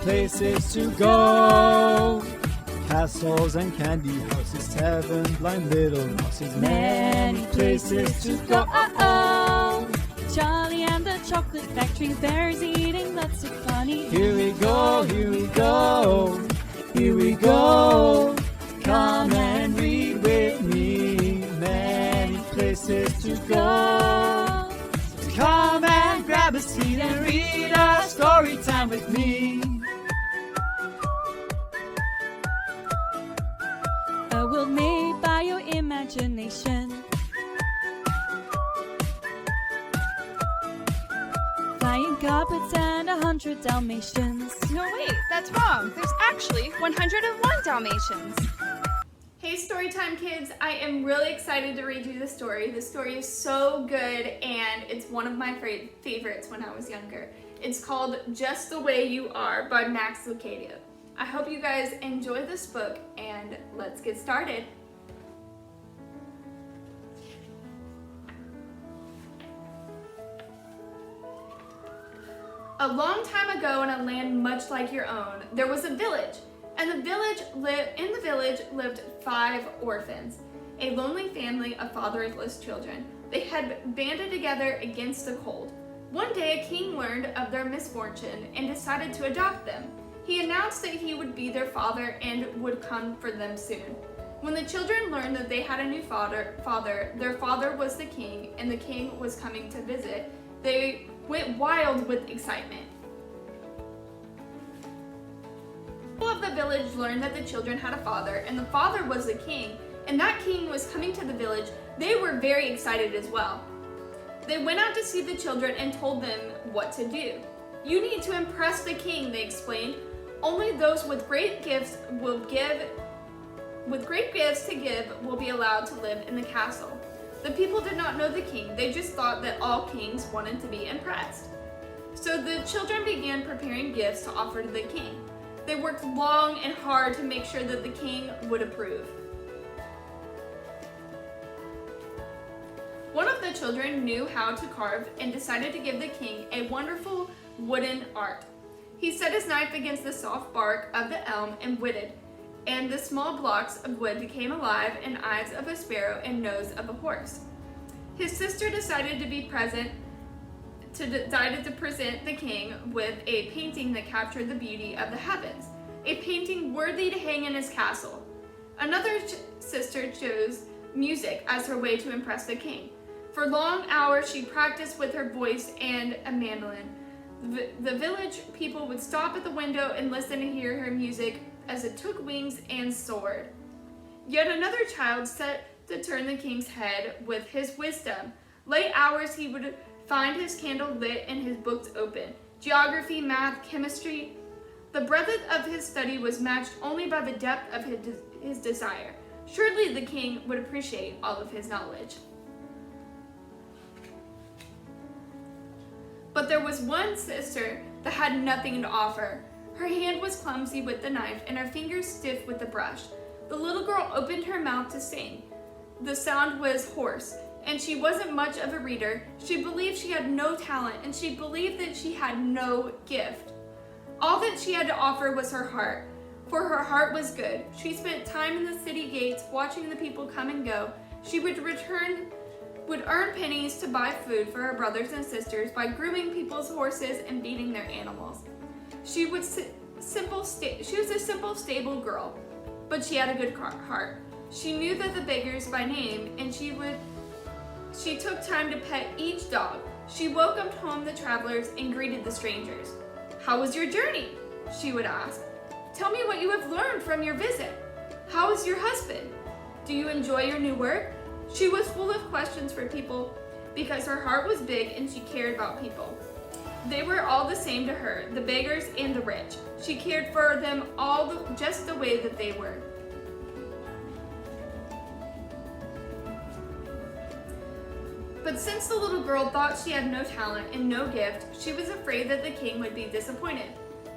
places to go. Castles and candy houses, 7 blind little mouses, many places to go. Charlie and the Chocolate Factory, bears eating lots of bunny. Here we go, here we go, here we go. Come and read with me, many places to go. So come and grab a seat and read a story time with me. A world made by your imagination. Flying carpets and 100 Dalmatians. No, wait, that's wrong. There's actually 101 Dalmatians. Hey Storytime kids, I am really excited to read you the story. The story is so good and it's one of my favorites when I was younger. It's called Just the Way You Are by Max Lucado. I hope you guys enjoy this book and let's get started. A long time ago in a land much like your own, there was a village. And in the village lived 5 orphans, a lonely family of fatherless children. They had banded together against the cold. One day a king learned of their misfortune and decided to adopt them. He announced that he would be their father and would come for them soon. When the children learned that they had a new father, their father was the king, and the king was coming to visit, they went wild with excitement. People of the village learned that the children had a father, and the father was the king, and that king was coming to the village. They were very excited as well. They went out to see the children and told them what to do. You need to impress the king, they explained. Only those with great gifts to give will be allowed to live in the castle. The people did not know the king, they just thought that all kings wanted to be impressed. So the children began preparing gifts to offer to the king. They worked long and hard to make sure that the king would approve. One of the children knew how to carve and decided to give the king a wonderful wooden art. He set his knife against the soft bark of the elm and whittled, and the small blocks of wood became alive and eyes of a sparrow and nose of a horse. His sister decided to present the king with a painting that captured the beauty of the heavens, a painting worthy to hang in his castle. Another sister chose music as her way to impress the king. For long hours she practiced with her voice and a mandolin. The village people would stop at the window and listen to hear her music as it took wings and soared. Yet another child set to turn the king's head with his wisdom. Late hours he would find his candle lit and his books open. Geography, math, chemistry. The breadth of his study was matched only by the depth of his desire. Surely the king would appreciate all of his knowledge. But there was one sister that had nothing to offer. Her hand was clumsy with the knife and her fingers stiff with the brush. The little girl opened her mouth to sing. The sound was hoarse, and she wasn't much of a reader. She believed she had no talent, and she believed that she had no gift. All that she had to offer was her heart, for her heart was good. She spent time in the city gates watching the people come and go. She would earn pennies to buy food for her brothers and sisters by grooming people's horses and feeding their animals. She was a simple, stable girl, but she had a good heart. She knew the beggars by name, and she took time to pet each dog. She welcomed home the travelers and greeted the strangers. "How was your journey?" she would ask. "Tell me what you have learned from your visit. How is your husband? Do you enjoy your new work?" She was full of questions for people because her heart was big and she cared about people. They were all the same to her, the beggars and the rich. She cared for them all just the way that they were. But since the little girl thought she had no talent and no gift, she was afraid that the king would be disappointed.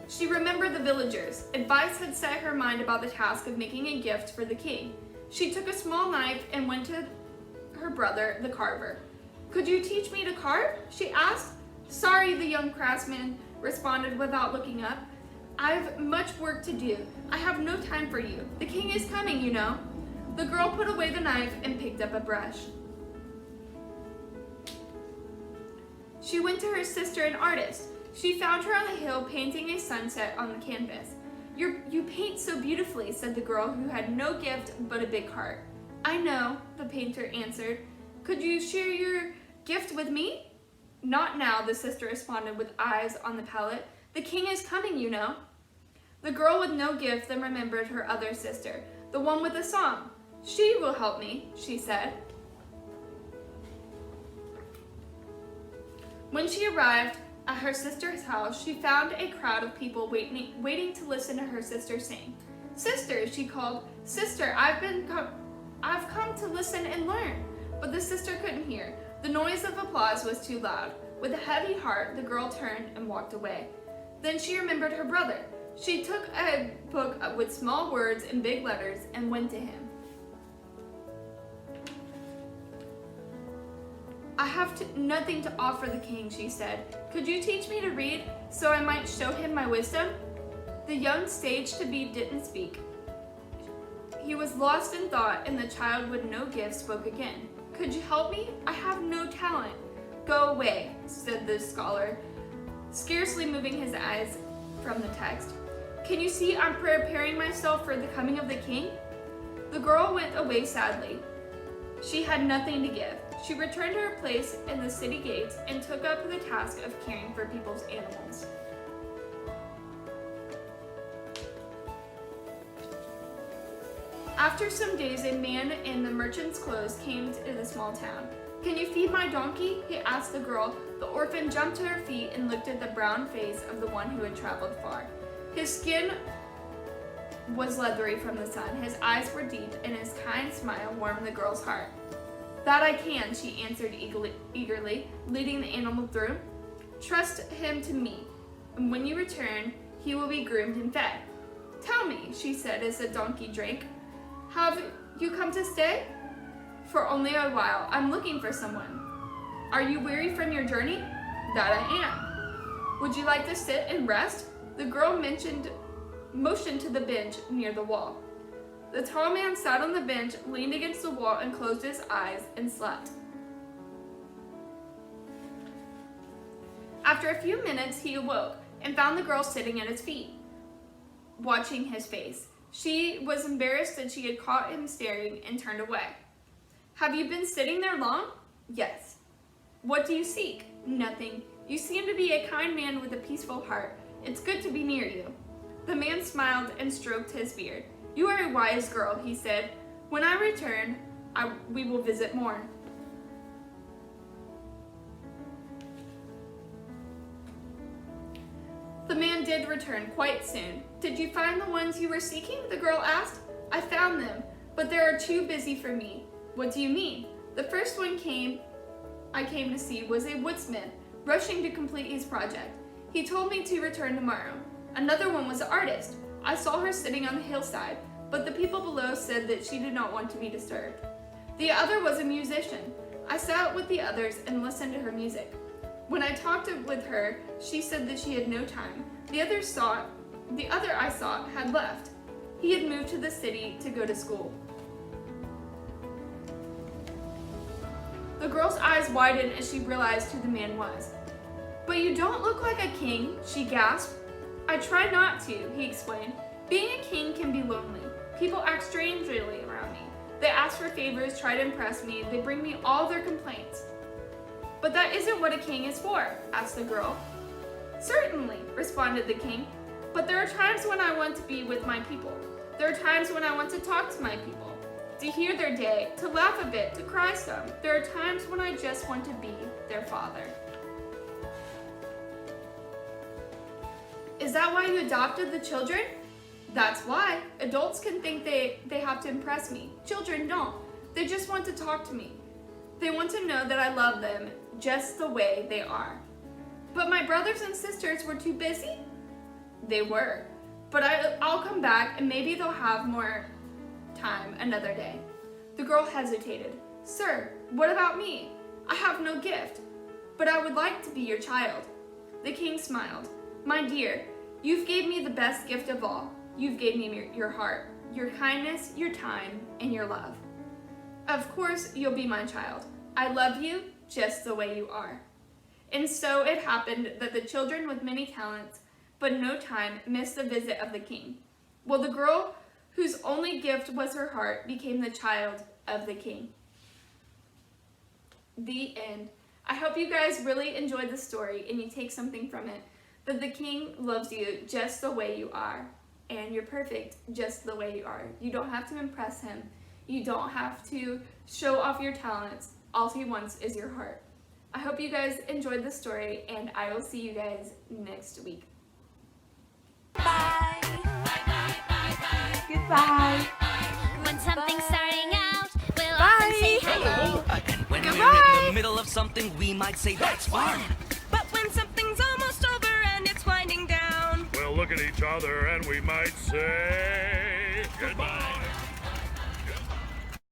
She remembered the villagers. Advice had set her mind about the task of making a gift for the king. She took a small knife and went to her brother, the carver. "Could you teach me to carve?" she asked. "Sorry," the young craftsman responded without looking up. I've much work to do. I have no time for you. The king is coming, you know. The girl put away the knife and picked up a brush. She went to her sister, an artist. She found her on the hill painting a sunset on the canvas. You paint so beautifully," said the girl who had no gift but a big heart. "I know," the painter answered. "Could you share your gift with me?" "Not now," the sister responded with eyes on the palette. "The king is coming, you know." The girl with no gift then remembered her other sister, the one with the song. "She will help me," she said. When she arrived at her sister's house, she found a crowd of people waiting to listen to her sister sing. "Sister," she called. "Sister, I've come to listen and learn." But the sister couldn't hear. The noise of applause was too loud. With a heavy heart, the girl turned and walked away. Then she remembered her brother. She took a book with small words in big letters and went to him. "I have nothing to offer the king," she said. "Could you teach me to read so I might show him my wisdom?" The young stage-to-be didn't speak. He was lost in thought, and the child with no gift spoke again. "Could you help me? I have no talent." "Go away," said the scholar, scarcely moving his eyes from the text. "Can you see I'm preparing myself for the coming of the king?" The girl went away sadly. She had nothing to give. She returned to her place in the city gates and took up the task of caring for people's animals. After some days, a man in the merchant's clothes came to the small town. "Can you feed my donkey?" he asked the girl. The orphan jumped to her feet and looked at the brown face of the one who had traveled far. His skin was leathery from the sun, his eyes were deep, and his kind smile warmed the girl's heart. "That I can," she answered eagerly, leading the animal through. "Trust him to me, and when you return, he will be groomed and fed." "Tell me," she said as the donkey drank, "have you come to stay?" "For only a while. I'm looking for someone." "Are you weary from your journey?" "That I am." "Would you like to sit and rest?" The girl motioned to the bench near the wall. The tall man sat on the bench, leaned against the wall, and closed his eyes and slept. After a few minutes, he awoke and found the girl sitting at his feet, watching his face. She was embarrassed that she had caught him staring and turned away. "Have you been sitting there long?" "Yes." "What do you seek?" "Nothing. You seem to be a kind man with a peaceful heart. It's good to be near you." The man smiled and stroked his beard. "You are a wise girl," he said. "When I return, we will visit more." The man did return quite soon. "Did you find the ones you were seeking?" the girl asked. "I found them, but they are too busy for me." "What do you mean?" "The first one I came to see was a woodsmith, rushing to complete his project. He told me to return tomorrow. Another one was an artist. I saw her sitting on the hillside, but the people below said that she did not want to be disturbed. The other was a musician. I sat with the others and listened to her music. When I talked with her, she said that she had no time. The other I saw had left. He had moved to the city to go to school." The girl's eyes widened as she realized who the man was. "But you don't look like a king," she gasped. "I try not to," he explained. "Being a king can be lonely. People act strangely around me. They ask for favors, try to impress me. They bring me all their complaints." "But that isn't what a king is for?" asked the girl. "Certainly," responded the king. "But there are times when I want to be with my people. There are times when I want to talk to my people, to hear their day, to laugh a bit, to cry some. There are times when I just want to be their father." "Is that why you adopted the children?" "That's why. Adults can think they have to impress me. Children don't. They just want to talk to me. They want to know that I love them just the way they are." "But my brothers and sisters were too busy?" "They were. But I'll come back and maybe they'll have more time another day." The girl hesitated. "Sir, what about me? I have no gift, but I would like to be your child." The king smiled. "My dear, You've gave me the best gift of all. You've gave me your heart, your kindness, your time, and your love. Of course, you'll be my child. I love you just the way you are." And so it happened that the children with many talents, but no time, missed the visit of the king. Well, the girl whose only gift was her heart became the child of the king. The end. I hope you guys really enjoyed the story and you take something from it. That the king loves you just the way you are. And you're perfect just the way you are. You don't have to impress him. You don't have to show off your talents. All he wants is your heart. I hope you guys enjoyed the story, and I will see you guys next week. Bye. Goodbye. When something's starting out, we'll Bye. often say hello. And when we're Goodbye. in the middle of something, we might say, "That's fun." But when something's almost over and it's winding down, We'll look at each other and we might say goodbye.